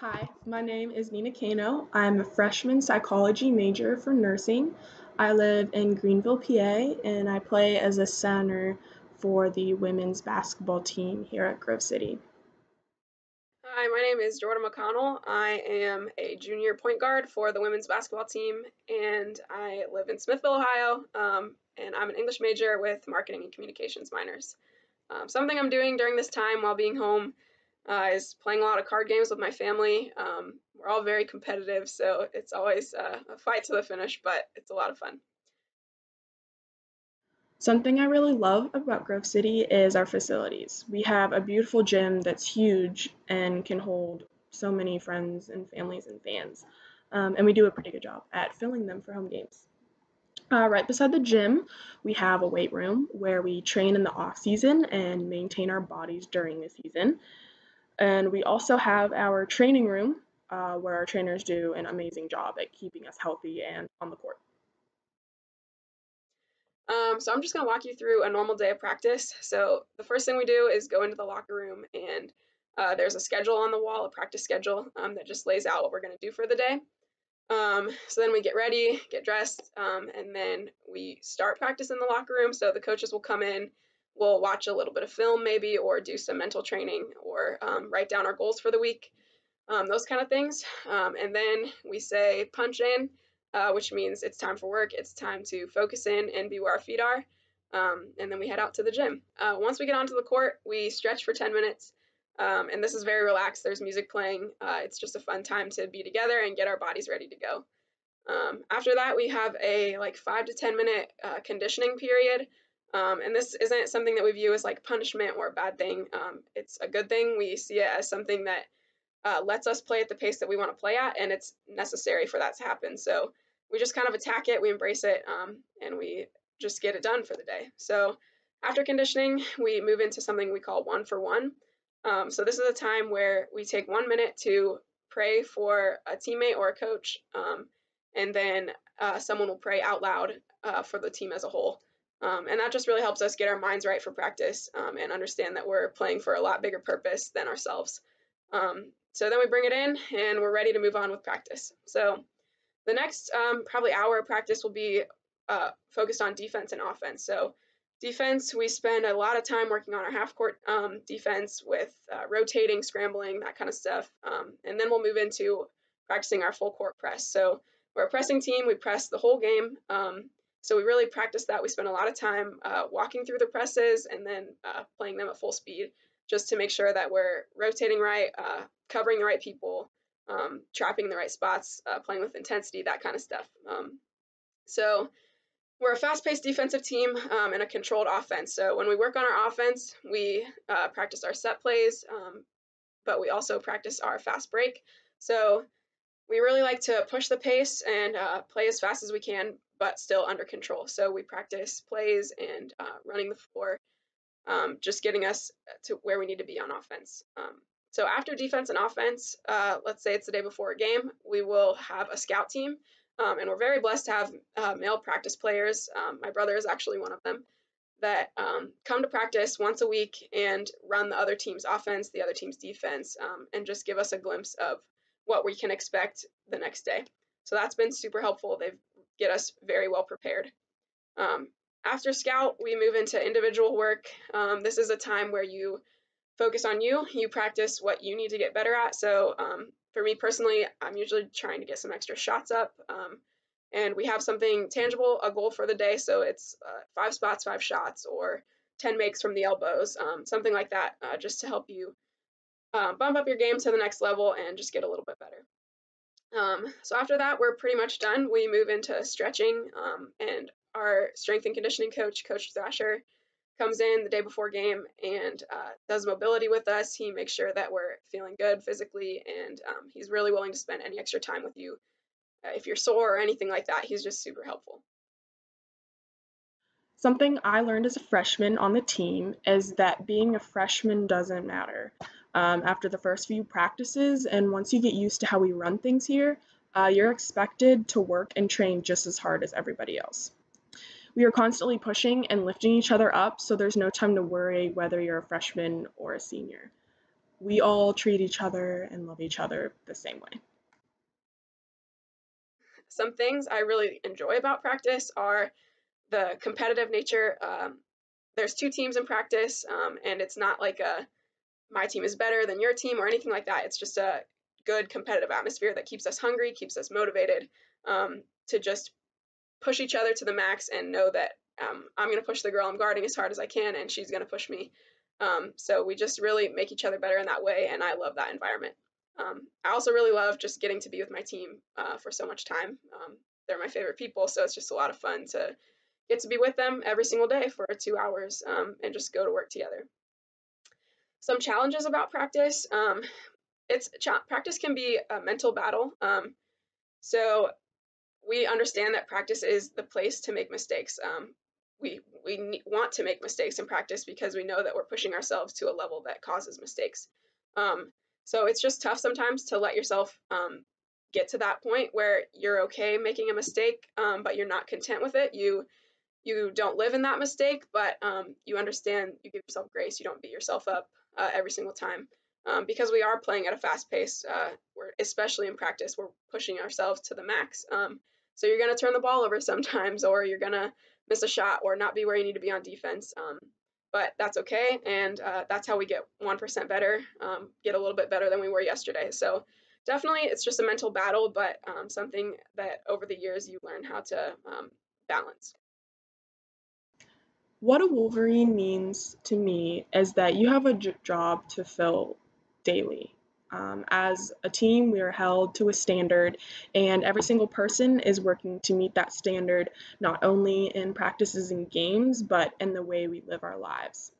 Hi, my name is Nina Cano. I'm a freshman psychology major for nursing. I live in Greenville, PA, and I play as a center for the women's basketball team here at Grove City. Hi, my name is Jordan McConnell. I am a junior point guard for the women's basketball team, and I live in Smithville, Ohio. And I'm an English major with marketing and communications minors. Something I'm doing during this time while being home is playing a lot of card games with my family. We're all very competitive, so it's always a fight to the finish, but it's a lot of fun. Something I really love about Grove City is our facilities. We have a beautiful gym that's huge and can hold so many friends and families and fans. And we do a pretty good job at filling them for home games. Right beside the gym, we have a weight room where we train in the off season and maintain our bodies during the season. And we also have our training room where our trainers do an amazing job at keeping us healthy and on the court. So I'm just going to walk you through a normal day of practice. So the first thing we do is go into the locker room, and there's a schedule on the wall, a practice schedule that just lays out what we're going to do for the day. So then we get ready, get dressed, and then we start practice in the locker room. So the coaches will come in, we'll watch a little bit of film maybe, or do some mental training, or write down our goals for the week, those kind of things. And then we say punch in, which means it's time for work. It's time to focus in and be where our feet are. And then we head out to the gym. Once we get onto the court, we stretch for 10 minutes. And this is very relaxed. There's music playing. It's just a fun time to be together and get our bodies ready to go. After that, we have a like 5 to 10 minute conditioning period. And this isn't something that we view as like punishment or a bad thing. It's a good thing. We see it as something that lets us play at the pace that we want to play at, and it's necessary for that to happen. So we just kind of attack it, we embrace it, and we just get it done for the day. So after conditioning, we move into something we call 1-for-1. So this is a time where we take 1 minute to pray for a teammate or a coach, and then someone will pray out loud for the team as a whole. And that just really helps us get our minds right for practice and understand that we're playing for a lot bigger purpose than ourselves. So then we bring it in and we're ready to move on with practice. So the next probably hour of practice will be focused on defense and offense. So defense, we spend a lot of time working on our half court defense with rotating, scrambling, that kind of stuff. And then we'll move into practicing our full court press. So we're a pressing team, we press the whole game. So we really practice that. We spend a lot of time walking through the presses and then playing them at full speed just to make sure that we're rotating right, covering the right people, trapping the right spots, playing with intensity, that kind of stuff. So we're a fast-paced defensive team and a controlled offense. So when we work on our offense, we practice our set plays, but we also practice our fast break. So we really like to push the pace and play as fast as we can, but still under control. So we practice plays and running the floor, just getting us to where we need to be on offense. So after defense and offense, let's say it's the day before a game, we will have a scout team. And we're very blessed to have male practice players. My brother is actually one of them that come to practice once a week and run the other team's offense, the other team's defense, and just give us a glimpse of what we can expect the next day. So that's been super helpful. They get us very well prepared. Um, After scout, we move into individual work. This is a time where you focus on you. You practice what you need to get better at. So for me personally, I'm usually trying to get some extra shots up. And we have something tangible, a goal for the day. So it's 5 spots, 5 shots, or 10 makes from the elbows, something like that, just to help you bump up your game to the next level and just get a little bit better. So after that, we're pretty much done. We move into stretching, and our strength and conditioning coach, Coach Thrasher, comes in the day before game and does mobility with us. He makes sure that we're feeling good physically, and he's really willing to spend any extra time with you. If you're sore or anything like that, he's just super helpful. Something I learned as a freshman on the team is that being a freshman doesn't matter. After the first few practices, and once you get used to how we run things here, you're expected to work and train just as hard as everybody else. We are constantly pushing and lifting each other up, so there's no time to worry whether you're a freshman or a senior. we all treat each other and love each other the same way. Some things I really enjoy about practice are the competitive nature. There's two teams in practice, and it's not like a my team is better than your team or anything like that. It's just a good competitive atmosphere that keeps us hungry, keeps us motivated to just push each other to the max and know that I'm going to push the girl I'm guarding as hard as I can, and she's going to push me. So we just really make each other better in that way, and I love that environment. I also really love just getting to be with my team for so much time. They're my favorite people, so it's just a lot of fun to get to be with them every single day for 2 hours and just go to work together. Some challenges about practice. Practice can be a mental battle. So we understand that practice is the place to make mistakes. We want to make mistakes in practice because we know that we're pushing ourselves to a level that causes mistakes. Um, so it's just tough sometimes to let yourself get to that point where you're okay making a mistake, but you're not content with it. You don't live in that mistake, but you understand, you give yourself grace, you don't beat yourself up every single time. Because we are playing at a fast pace, we're, especially in practice, we're pushing ourselves to the max. So you're going to turn the ball over sometimes, or you're going to miss a shot, or not be where you need to be on defense. But that's okay, and that's how we get 1% better, get a little bit better than we were yesterday. So definitely, it's just a mental battle, but something that over the years you learn how to balance. What a Wolverine means to me is that you have a job to fill daily. As a team, we are held to a standard, and every single person is working to meet that standard, not only in practices and games, but in the way we live our lives.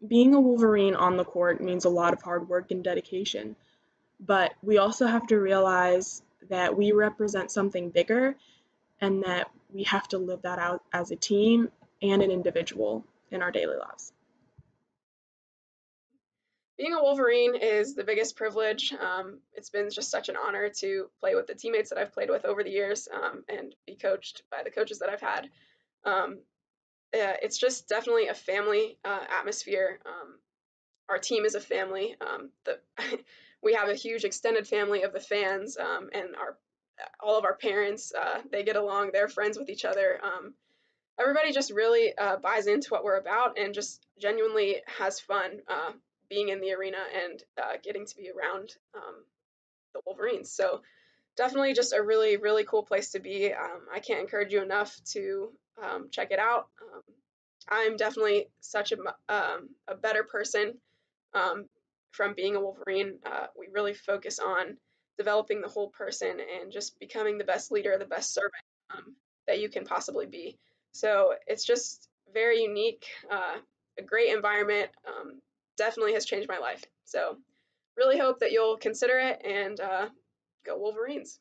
Being a Wolverine on the court means a lot of hard work and dedication, but we also have to realize that we represent something bigger and that we have to live that out as a team and an individual in our daily lives. Being a Wolverine is the biggest privilege. It's been just such an honor to play with the teammates that I've played with over the years and be coached by the coaches that I've had. Um, it's just definitely a family atmosphere. Our team is a family. We have a huge extended family of the fans and our all of our parents. They get along. They're friends with each other. Everybody just really buys into what we're about and just genuinely has fun being in the arena and getting to be around the Wolverines. So definitely just a really, really cool place to be. I can't encourage you enough to check it out. I'm definitely such a better person um, from being a Wolverine. We really focus on developing the whole person and just becoming the best leader, the best servant that you can possibly be. So it's just very unique, a great environment. Definitely has changed my life. So really hope that you'll consider it and go Wolverines.